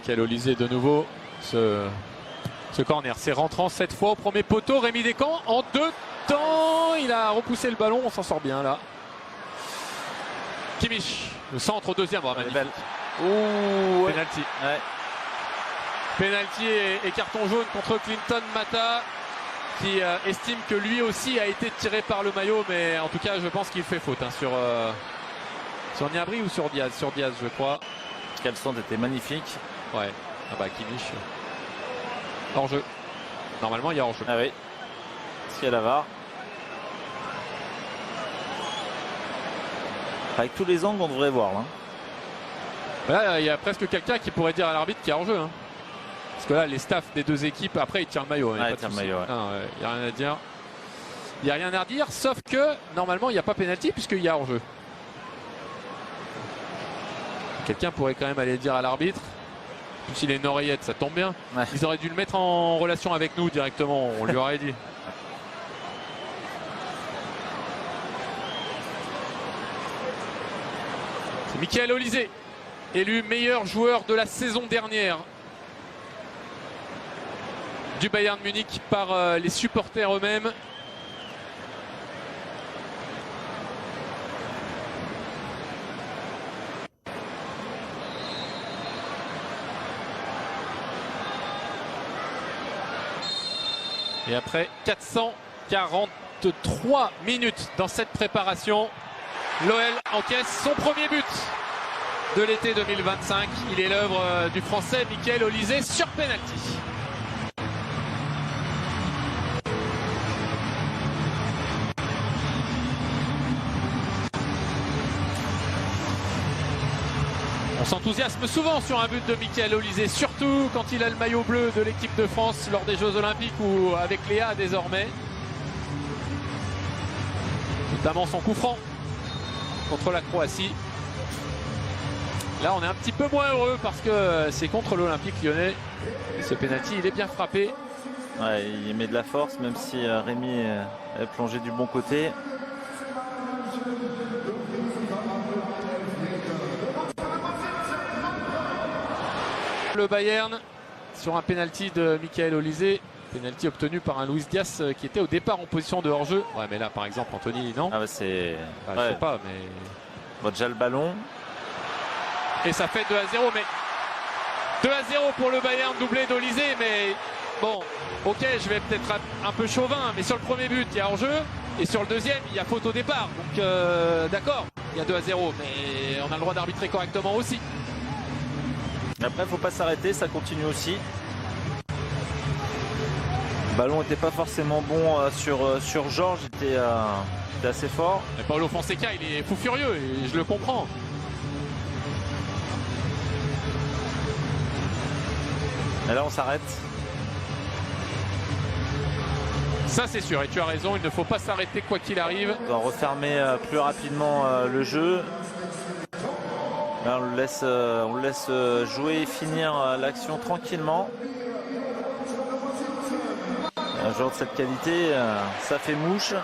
Michael Olysée de nouveau. Ce corner, c'est rentrant cette fois au premier poteau. Rémi Descamps en deux temps. Il a repoussé le ballon, on s'en sort bien là. Kimmich, le centre au deuxième. Oh, magnifique. Ouh, ouais. Penalty. Ouais. Penalty et carton jaune contre Clinton Mata, qui estime que lui aussi a été tiré par le maillot, mais en tout cas je pense qu'il fait faute hein, sur Niabri ou sur Diaz. Sur Diaz je crois. Quel centre était magnifique. Ouais. Ah bah Kimmich. Hors-jeu. Normalement il y a hors-jeu. Ah oui. Est-ce qu'il y a la VAR? Avec tous les angles on devrait voir là. Là il y a presque quelqu'un qui pourrait dire à l'arbitre qu'il y a hors-jeu. Hein. Parce que là les staffs des deux équipes, après ils tirent le maillot. Ah, il tire le maillot, ouais. Il n'y a rien à dire. Il n'y a rien à dire, sauf que normalement il n'y a pas pénalty puisqu'il y a hors-jeu. Quelqu'un pourrait quand même aller dire à l'arbitre. S'il est une oreillette, ça tombe bien. Ouais. Ils auraient dû le mettre en relation avec nous directement, on lui aurait dit. C'est Michael Olysée, élu meilleur joueur de la saison dernière du Bayern Munich par les supporters eux-mêmes. Et après 443 minutes dans cette préparation, l'OL encaisse son premier but de l'été 2025. Il est l'œuvre du Français Michael Olysée sur penalty. On s'enthousiasme souvent sur un but de Michael Olysée, surtout quand il a le maillot bleu de l'équipe de France lors des Jeux Olympiques ou avec Léa désormais. Notamment son coup franc contre la Croatie. Là on est un petit peu moins heureux parce que c'est contre l'Olympique Lyonnais. Et ce penalty il est bien frappé. Ouais, il met de la force même si Rémi est plongé du bon côté. Le Bayern sur un penalty de Michael Olysée. Penalty obtenu par un Luis Diaz qui était au départ en position de hors-jeu. Ouais mais là par exemple Anthony non. Ah bah c'est... Bah, ouais. je sais pas mais... Bon, déjà le ballon. Et ça fait 2-0 mais... 2-0 pour le Bayern, doublé d'Olysée, mais bon, ok, je vais peut-être un peu chauvin, mais sur le premier but, il y a hors-jeu, et sur le deuxième, il y a faute au départ. Donc d'accord, il y a 2-0, mais on a le droit d'arbitrer correctement aussi. Après, il faut pas s'arrêter, ça continue aussi. Le ballon n'était pas forcément bon sur Georges, était assez fort. Et Paulo Fonseca, il est fou furieux, et je le comprends. Et là, on s'arrête. Ça, c'est sûr, et tu as raison, il ne faut pas s'arrêter quoi qu'il arrive. On doit refermer plus rapidement le jeu. Là, on le laisse jouer et finir l'action tranquillement. Un joueur de cette qualité, ça fait mouche.